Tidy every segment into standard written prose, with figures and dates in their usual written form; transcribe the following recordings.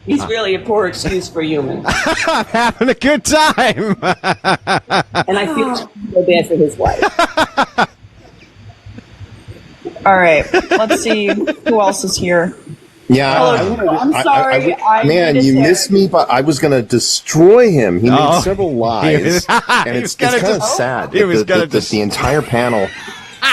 He's really a poor excuse for humans. I'm having a good time. And I feel so bad for his wife. All right, let's see who else is here. Yeah, I'm sorry. Man, you missed me, but I was going to destroy him. He made several lies, and it's kind of sad that the entire panel,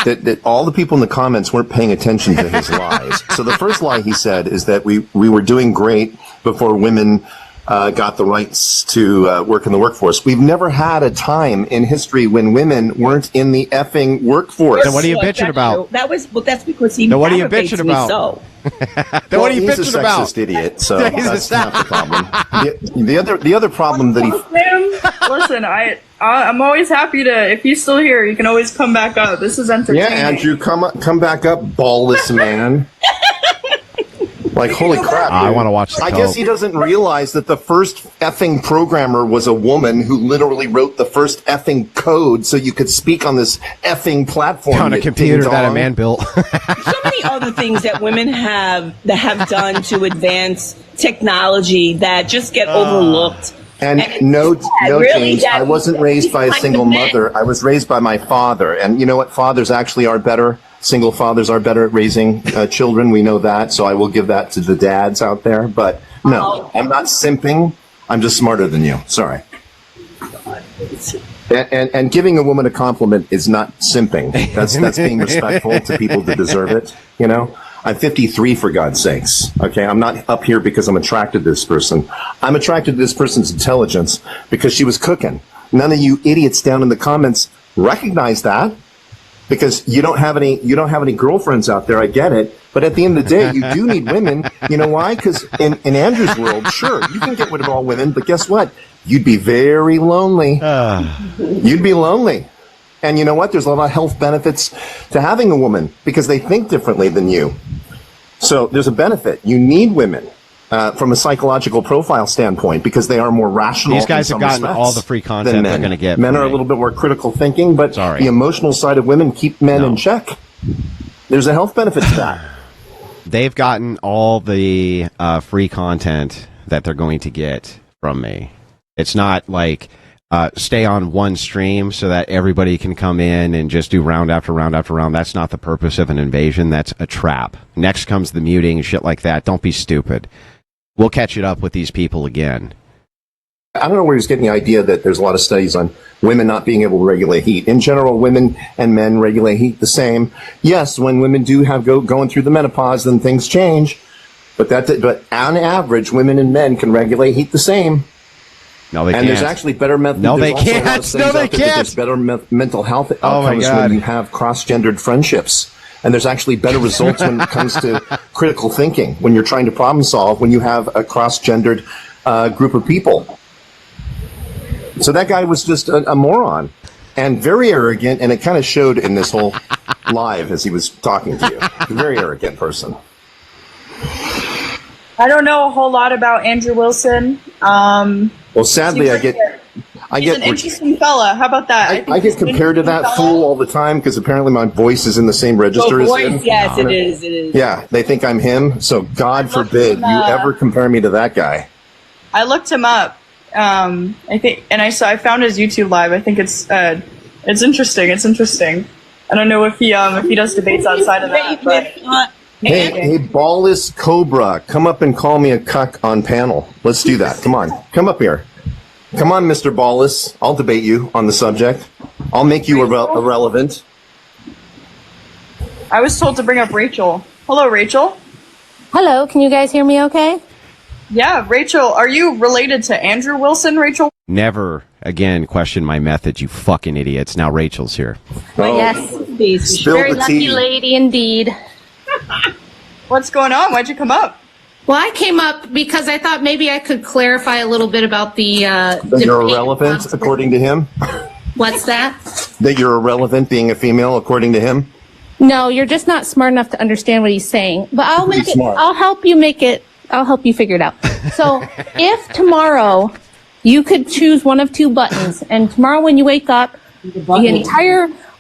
that all the people in the comments weren't paying attention to his lies. So the first lie he said is that we were doing great before women got the rights to work in the workforce. We've never had a time in history when women weren't in the effing workforce. Then what are you bitching about? That's because he what are you bitching about? So. Then what are you bitching about? He's a sexist idiot, so that's not the problem. The other problem that he... Listen, I'm always happy to, if he's still here, you can always come back up. This is entertaining. Yeah, Andrew, come back up, ballless man. Like, holy crap. I want to watch the I guess he doesn't realize that the first effing programmer was a woman who literally wrote the first effing code so you could speak on this effing platform. On a computer that a man built. So many other things that women have done to advance technology that just get overlooked. And no, James, I wasn't raised by a single mother. I was raised by my father. And you know what? Fathers actually are better. Single fathers are better at raising children. We know that. So I will give that to the dads out there. But no, I'm not simping. I'm just smarter than you. Sorry. And giving a woman a compliment is not simping. That's being respectful to people that deserve it. You know, I'm 53 for God's sakes. Okay, I'm not up here because I'm attracted to this person. I'm attracted to this person's intelligence because she was cooking. None of you idiots down in the comments recognize that because you don't have any girlfriends out there. I get it, but at the end of the day, you do need women. You know why? Because in Andrew's world, sure, you can get rid of all women, but guess what? You'd be very lonely. You'd be lonely. And you know what? There's a lot of health benefits to having a woman because they think differently than you. So there's a benefit. You need women from a psychological profile standpoint because they are more rational. These guys have gotten all the free content they're going to get. Men are a little bit more critical thinking, but the emotional side of women keep men in check. There's a health benefit to that. They've gotten all the free content that they're going to get from me. It's not like stay on one stream so that everybody can come in and just do round after round after round. That's not the purpose of an invasion. That's a trap. Next comes the muting and shit like that. Don't be stupid. We'll catch it up with these people again. I don't know where he's getting the idea that there's a lot of studies on women not being able to regulate heat. In general, women and men regulate heat the same. Yes, when women do have going through the menopause, then things change. But on average, women and men can regulate heat the same. No, they can't. And there's actually better mental. No, they can't. No, they can't. There's better mental health outcomes when you have cross-gendered friendships. And there's actually better results when it comes to critical thinking, when you're trying to problem solve, when you have a cross-gendered group of people. So that guy was just a moron and very arrogant, and it kind of showed in this whole live as he was talking to you. A very arrogant person. I don't know a whole lot about Andrew Wilson. Well, sadly, I get He's an interesting fella. How about that? I get compared to that fool all the time because apparently my voice is in the same register as him. Yes, it is. It is. Yeah, they think I'm him. So God forbid you ever compare me to that guy. I looked him up. I found his YouTube live. I think it's interesting. It's interesting. I don't know if he does debates outside of that. But hey, ballless Cobra, come up and call me a cuck on panel. Let's do that. Come on, come up here. Come on, Mr. Ballless. I'll debate you on the subject. I'll make you irrelevant. I was told to bring up Rachel. Hello, Rachel. Hello, can you guys hear me okay? Yeah, Rachel, are you related to Andrew Wilson, Rachel? Never again question my methods, you fucking idiots. Now Rachel's here. Oh, yes. Very lucky lady indeed. What's going on? Why'd you come up? Well, I came up because I thought maybe I could clarify a little bit about the... that you're irrelevant, according to him? What's that? That you're irrelevant, being a female, according to him? No, you're just not smart enough to understand what he's saying. But I'll help you figure it out. So, if tomorrow you could choose one of two buttons, and tomorrow when you wake up,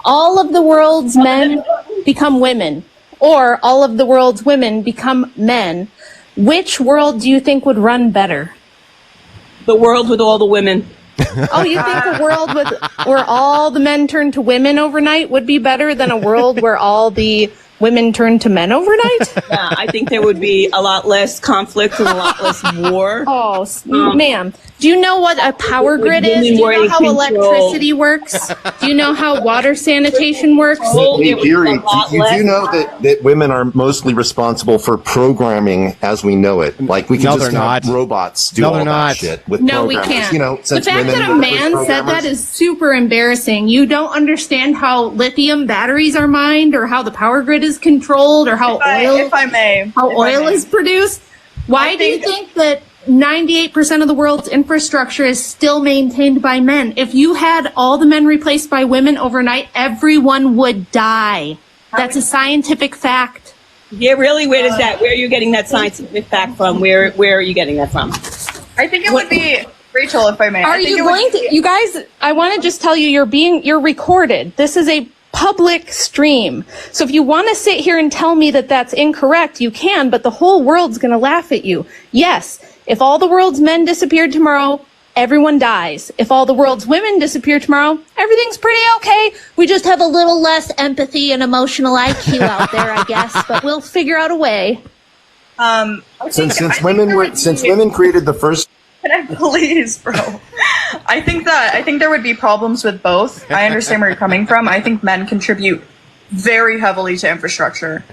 all of the world's men become women, or all of the world's women become men, which world do you think would run better? The world with all the women. Oh, you think a world where all the men turn to women overnight would be better than a world where all the women turn to men overnight? Yeah, I think there would be a lot less conflict and a lot less war. Oh, ma'am. Do you know what a power grid is? Do you know how electricity works? Do you know how water sanitation works? Hey, Gary, you do know that women are mostly responsible for programming as we know it. Like we can just have robots do all that shit with no, we programmers. can't. You know, the fact that a man said that is super embarrassing. You don't understand how lithium batteries are mined, or how the power grid is controlled, or how oil is produced. Why do you think that 98% of the world's infrastructure is still maintained by men? If you had all the men replaced by women overnight, everyone would die. That's a scientific fact. Yeah, really? Where are you getting that scientific fact from? Where are you getting that from? I think it would be, Rachel, if I may. Are you going to, you guys, I want to just tell you, you're recorded. This is a public stream. So if you want to sit here and tell me that that's incorrect, you can, but the whole world's going to laugh at you. Yes, if all the world's men disappeared tomorrow, everyone dies. If all the world's women disappear tomorrow, everything's pretty okay. We just have a little less empathy and emotional IQ out there, I guess, but we'll figure out a way. Since women created the first. Can I please, bro? I think there would be problems with both. I understand where you're coming from. I think men contribute very heavily to infrastructure.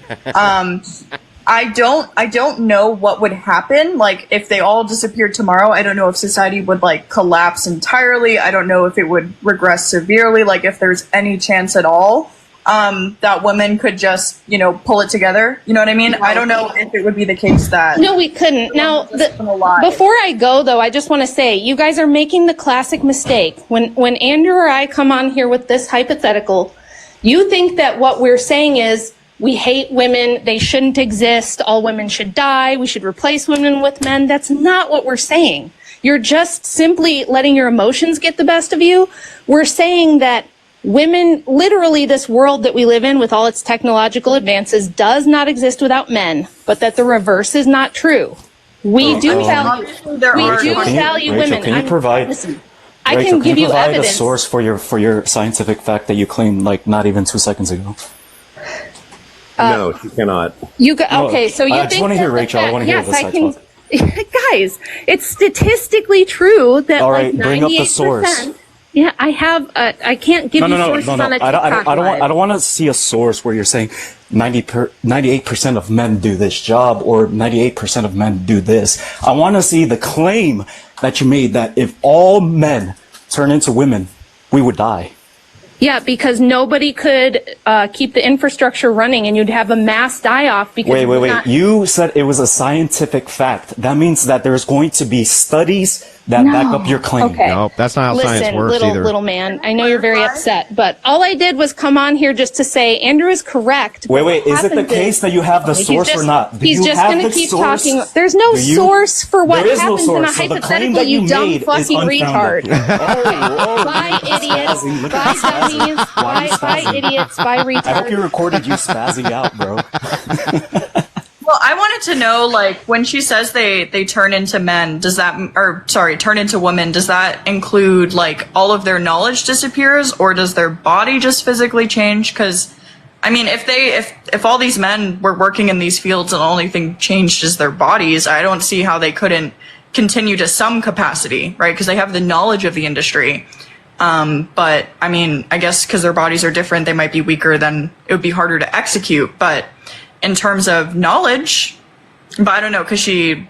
I don't know what would happen. Like, if they all disappeared tomorrow, I don't know if society would, like, collapse entirely. I don't know if it would regress severely. Like, if there's any chance at all, that women could just, pull it together. You know what I mean? I don't know if it would be the case that... No, we couldn't. Now, before I go, though, I just want to say, you guys are making the classic mistake. When Andrew or I come on here with this hypothetical, you think that what we're saying is, we hate women, they shouldn't exist, all women should die, we should replace women with men. That's not what we're saying. You're just simply letting your emotions get the best of you. We're saying that women, literally this world that we live in with all its technological advances does not exist without men, but that the reverse is not true. We do value women. Can you provide... Listen, I can give you provide evidence. A source for your scientific fact that you claimed like not even 2 seconds ago? No, you cannot. Okay, so you I think just want to hear Rachel. I want to hear the side talk. Guys, it's statistically true that all right, like 98%. Bring up the source. Yeah, I have. I can't give you sources on a TikTok live. I don't want to see a source where you're saying 98% of men do this job or 98% of men do this. I want to see the claim that you made that if all men turn into women, we would die. Yeah, because nobody could keep the infrastructure running, and you'd have a mass die-off. Because wait. You said it was a scientific fact. That means that there's going to be studies that back up your claim. Okay. No, that's not how science works either. Little man, I know you're very upset, but all I did was come on here just to say Andrew is correct. Wait, is it the case that you have the source or not? He's just going to keep talking. There's no source for what happens in a hypothetical, you dumb fucking retard. Bye, idiots. Bye, dummies. Bye, idiots. Bye, retards. I hope you recorded you spazzing out, bro. Well, I wanted to know, like, when she says they turn into men, turn into women, does that include, like, all of their knowledge disappears, or does their body just physically change? Because, I mean, if all these men were working in these fields and the only thing changed is their bodies, I don't see how they couldn't continue to some capacity, right? Because they have the knowledge of the industry. But, I mean, I guess because their bodies are different, they might be weaker, then it would be harder to execute, but... In terms of knowledge, but I don't know, because she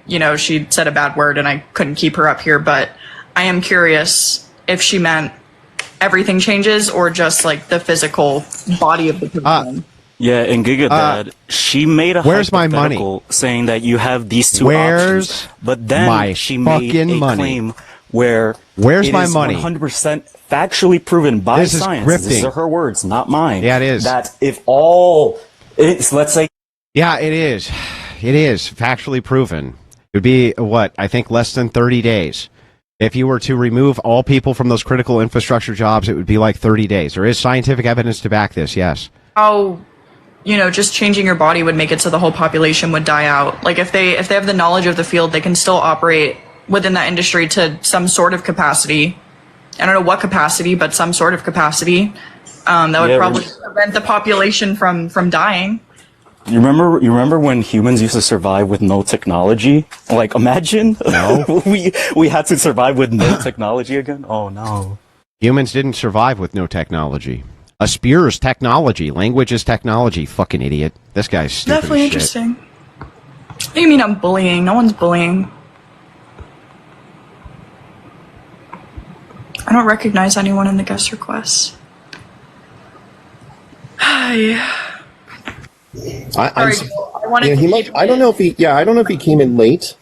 said a bad word and I couldn't keep her up here, but I am curious if she meant everything changes or just like the physical body of the person. Yeah, in Gigadad, she made a where's my money? Saying that you have these two options, but then she made a claim where where's my money? 100% factually proven by science. These are her words, not mine. Yeah, it is. That if all it's, let's say. Yeah, it is. It is factually proven. It would be, I think less than 30 days. If you were to remove all people from those critical infrastructure jobs, it would be like 30 days. There is scientific evidence to back this, yes. How you know, just changing your body would make it so the whole population would die out. Like if they have the knowledge of the field, they can still operate within that industry to some sort of capacity. I don't know what capacity, but some sort of capacity. That would probably prevent the population from dying. You remember when humans used to survive with no technology? Like, imagine we had to survive with no technology again. Oh no! Humans didn't survive with no technology. A spear is technology. Language is technology. Fucking idiot. This guy's stupid. Definitely as interesting. What do you mean I'm bullying? No one's bullying. I don't recognize anyone in the guest requests. I wanted I don't know if he came in late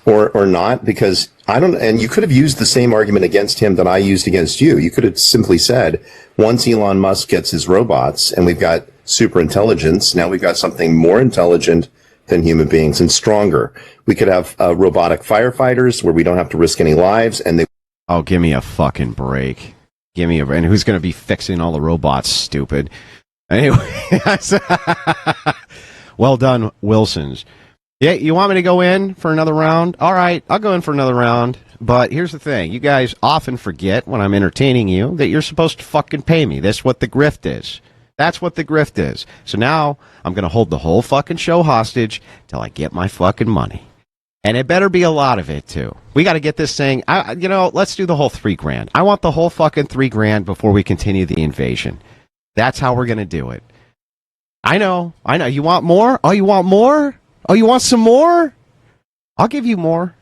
or not, because I don't, and you could have used the same argument against him that I used against you. You could have simply said, once Elon Musk gets his robots and we've got super intelligence, now we've got something more intelligent than human beings and stronger. We could have robotic firefighters where we don't have to risk any lives, and they. Oh, give me a fucking break. Give me a break. And who's going to be fixing all the robots, stupid? Anyway. Well done, Wilsons. Yeah, you want me to go in for another round? All right, I'll go in for another round. But here's the thing. You guys often forget when I'm entertaining you that you're supposed to fucking pay me. That's what the grift is. That's what the grift is. So now I'm going to hold the whole fucking show hostage till I get my fucking money. And it better be a lot of it, too. We got to get this thing. Let's do the whole $3,000. I want the whole fucking $3,000 before we continue the invasion. That's how we're going to do it. I know. You want more? Oh, you want more? Oh, you want some more? I'll give you more.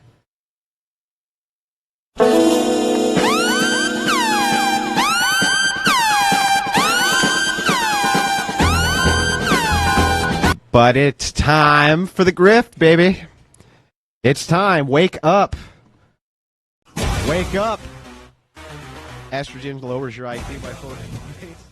But it's time for the grift, baby. It's time. Wake up. Wake up. Estrogen lowers your IQ by 4 points.